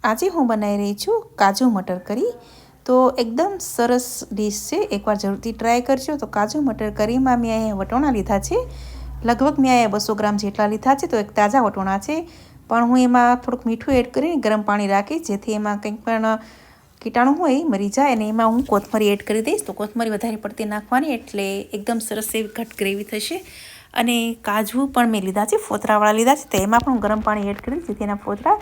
આજે હું બનાવી રહી છું કાજુ મટર કરી। તો એકદમ સરસ ડીશ છે, એકવાર જરૂરથી ટ્રાય કરજો। તો કાજુ મટર કરીમાં મેં અહીંયા વટોણા લીધા છે, લગભગ મેં અહીંયા 200 ગ્રામ જેટલા લીધા છે। તો એક તાજા વટોણા છે, પણ હું એમાં થોડુંક મીઠું એડ કરીને ગરમ પાણી રાખીશ, જેથી એમાં કંઈક પણ કીટાણુ હોય એ મરી જાય। અને એમાં હું કોથમરી એડ કરી દઈશ। તો કોથમરી વધારે પડતી નાખવાની, એટલે એકદમ સરસ એવી ઘટ ગ્રેવી થશે। અને કાજુ પણ મેં લીધા છે, ફોતરાવાળા લીધા છે, તો એમાં પણ હું ગરમ પાણી એડ કરીશ, જેથી એના ફોતરા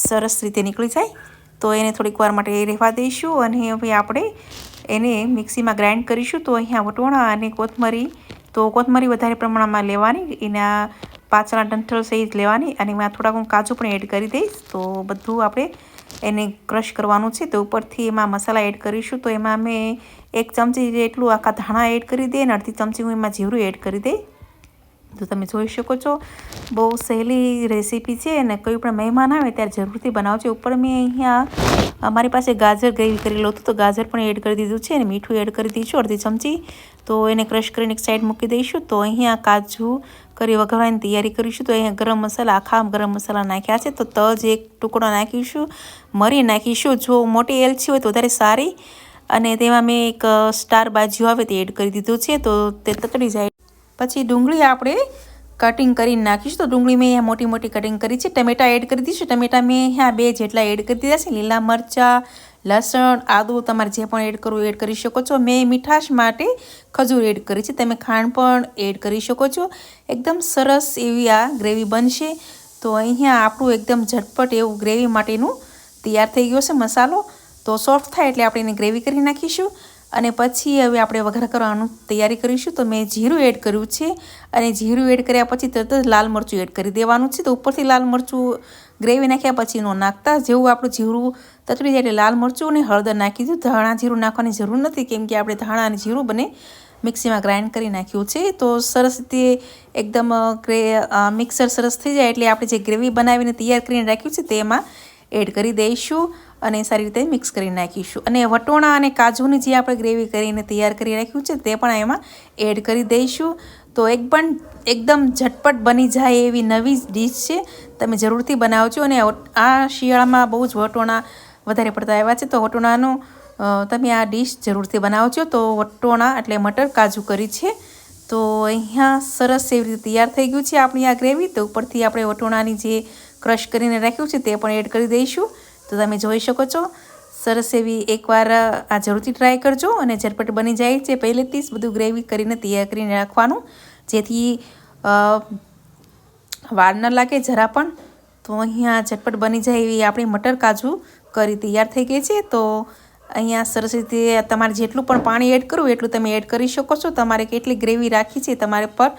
સરસ રીતે નીકળી જાય। તો એને થોડીક વાર માટે રહેવા દઈશું, અને હવે આપણે એને મિક્સીમાં ગ્રાઇન્ડ કરીશું। તો અહીંયા વટોણા અને કોથમરી, તો કોથમરી વધારે પ્રમાણમાં લેવાની, એના પાછળના ડંઠલ સહિત લેવાની, અને એમાં થોડાક હું કાજુ પણ એડ કરી દઈશ। તો બધું આપણે એને ક્રશ કરવાનું છે। તો ઉપરથી એમાં મસાલા એડ કરીશું। તો એમાં મેં 1 ચમચી જેટલું આખા ધાણા એડ કરી દઈએ, અને અડધી ચમચી હું એમાં જીરું એડ કરી દઈ। તો તમે જોઈ શકો છો, બહુ સહેલી રેસીપી છે, અને કોઈ પણ મહેમાન આવે ત્યારે જરૂરથી બનાવજો। ઉપર મેં અહીંયા મારી પાસે ગાજર ગ્રેવી કરેલું હતું, તો ગાજર પણ એડ કરી દીધું છે, અને મીઠું એડ કરી દઈશું અડધી ચમચી। તો એને ક્રશ કરીને એક સાઈડ મૂકી દઈશું। તો અહીંયા કાજુ કરી વઘારવાની તૈયારી કરીશું। તો અહીંયા ગરમ મસાલા, આખા ગરમ મસાલા નાખ્યા છે। તો તજ એક ટુકડો નાખીશું, મરી નાખીશું, જો મોટી એલચી હોય તો વધારે સારી, અને તેમાં મેં એક સ્ટાર બાજુ આવે તે એડ કરી દીધું છે। તો તે તતડી જાય પછી ડુંગળી આપણે કટિંગ કરીને નાખીશું। તો ડુંગળી મેં અહીંયા મોટી મોટી કટિંગ કરી છે। ટમેટા એડ કરી દઈશું। ટમેટા મેં અહીંયા 2 જેટલા એડ કરી દીધા છે। લીલા મરચાં, લસણ, આદું તમારે જે પણ એડ કરવું એડ કરી શકો છો। મેં મીઠાશ માટે ખજૂર એડ કરી છે, તમે ખાંડ પણ એડ કરી શકો છો। એકદમ સરસ એવી આ ગ્રેવી બનશે। તો અહીંયા આપણું એકદમ ઝટપટ એવું ગ્રેવી માટેનું તૈયાર થઈ ગયો છે મસાલો। તો સોફ્ટ થાય એટલે આપણે એને ગ્રેવી કરી નાખીશું, અને પછી હવે આપણે વઘાર કરવાનું તૈયારી કરીશું। તો મેં જીરું એડ કર્યું છે, અને જીરું એડ કર્યા પછી તરત જ લાલ મરચું એડ કરી દેવાનું છે। તો ઉપરથી લાલ મરચું ગ્રેવી નાખ્યા પછી ન નાખતા, જેવું આપણું જીરું તતડી જાય એટલે લાલ મરચું અને હળદર નાખી દીધું। ધાણા જીરું નાખવાની જરૂર નથી, કેમ કે આપણે ધાણા અને જીરું બંને મિક્સીમાં ગ્રાઇન્ડ કરી નાખ્યું છે। તો સરસ રીતે એકદમ મિક્સર સરસ થઈ જાય એટલે આપણે જે ગ્રેવી બનાવીને તૈયાર કરીને રાખ્યું છે તેમાં એડ કરી દઈશું, અને સારી રીતે મિક્સ કરી નાખીશું। અને વટોણા અને કાજુની જે આપણે ગ્રેવી કરીને તૈયાર કરી રાખ્યું છે તે પણ એમાં એડ કરી દઈશું। તો એકદમ ઝટપટ બની જાય એવી નવી ડીશ છે, તમે જરૂરથી બનાવજો। અને આ શિયાળામાં બહુ જ વટોણા વધારે પડતા આવ્યા છે, તો વટોણાનું તમે આ ડીશ જરૂરથી બનાવજો। તો વટોણા એટલે મટર કાજુ કરી છે। તો અહીંયા સરસ એવી રીતે તૈયાર થઈ ગયું છે આપણી આ ગ્રેવી। તો ઉપરથી આપણે વટોણાની જે ક્રશ કરીને રાખ્યું છે તે પણ એડ કરી દઈશું। તો તમે જોઈ શકો છો, સરસ એવી એકવાર આ જરૂરથી ટ્રાય કરજો, અને ઝટપટ બની જાય છે। પહેલેથી જ બધું ગ્રેવી કરીને તૈયાર કરીને રાખવાનું, જેથી વાર ન લાગે જરા પણ। તો અહીંયા ઝટપટ બની જાય એવી આપણી મટર કાજુ કરી તૈયાર થઈ ગઈ છે। તો અહીંયા સરસ રીતે તમારે જેટલું પણ પાણી એડ કરવું એટલું તમે એડ કરી શકો છો, તમારે કેટલી ગ્રેવી રાખી છે તમારે પર।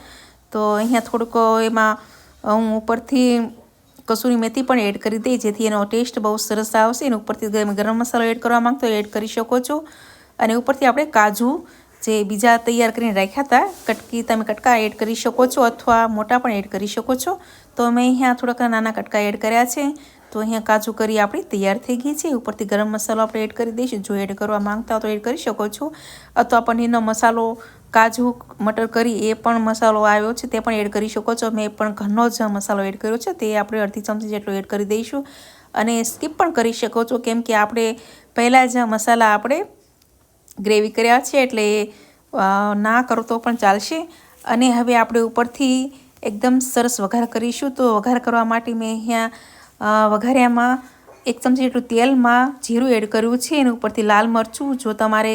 તો અહીંયા થોડુંક એમાં હું ઉપરથી કસૂરી મેથી પણ એડ કરી દઈ, જેથી એનો ટેસ્ટ બહુ સરસ આવશે। અને ઉપરથી ગરમ મસાલો એડ કરવા માંગતો એડ કરી શકો છો। અને ઉપરથી આપણે કાજુ જે બીજા તૈયાર કરીને રાખ્યા હતા કટકી, તમે કટકા એડ કરી શકો છો, અથવા મોટા પણ એડ કરી શકો છો। તો મેં અહીંયા થોડાક નાના કટકા એડ કર્યા છે। તો અહીંયા કાજુ કરી આપણી તૈયાર થઈ ગઈ છે। ઉપરથી ગરમ મસાલો આપણે એડ કરી દઈશું, જો એડ કરવા માંગતા હો તો એડ કરી શકો છો, અથવા પનીરનો મસાલો, કાજુ મટર કરી એ પણ મસાલો આવ્યો છે તે પણ એડ કરી શકો છો। મેં પણ ઘરનો જ મસાલો એડ કર્યો છે, તે આપણે અડધી ચમચી જેટલો એડ કરી દઈશું। અને સ્કીપ પણ કરી શકો છો, કેમ કે આપણે પહેલાં જ મસાલા આપણે ગ્રેવી કર્યા છે, એટલે ના કરો તો પણ ચાલશે। અને હવે આપણે ઉપરથી એકદમ સરસ વઘાર કરીશું। તો વઘાર કરવા માટે મેં અહીંયા વઘાર્યામાં 1 ચમચી જેટલું તેલમાં જીરું એડ કર્યું છે, અને ઉપરથી લાલ મરચું જો તમારે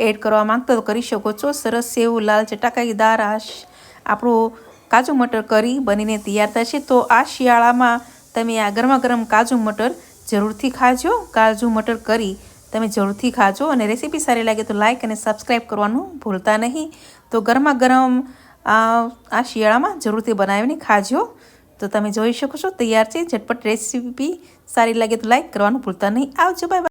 એડ કરવા માંગતો તો કરી શકો છો। સરસ એવું લાલ ચટાકાઈદાર આપણું કાજુ મટર કરી બનીને તૈયાર થશે। તો આ શિયાળામાં તમે આ ગરમા ગરમ કાજુ મટર જરૂરથી ખાજો। કાજુ મટર કરી તમે જરૂરથી ખાજો, અને રેસીપી સારી લાગે તો લાઇક અને સબસ્ક્રાઈબ કરવાનું ભૂલતા નહીં। તો ગરમા ગરમ આ શિયાળામાં જરૂરથી બનાવીને ખાજો। તો તમે જોઈ શકો છો તૈયાર છે ઝટપટ રેસીપી। સારી લાગે તો લાઇક કરવાનું ભૂલતા નહીં। આવજો, બાય બાય।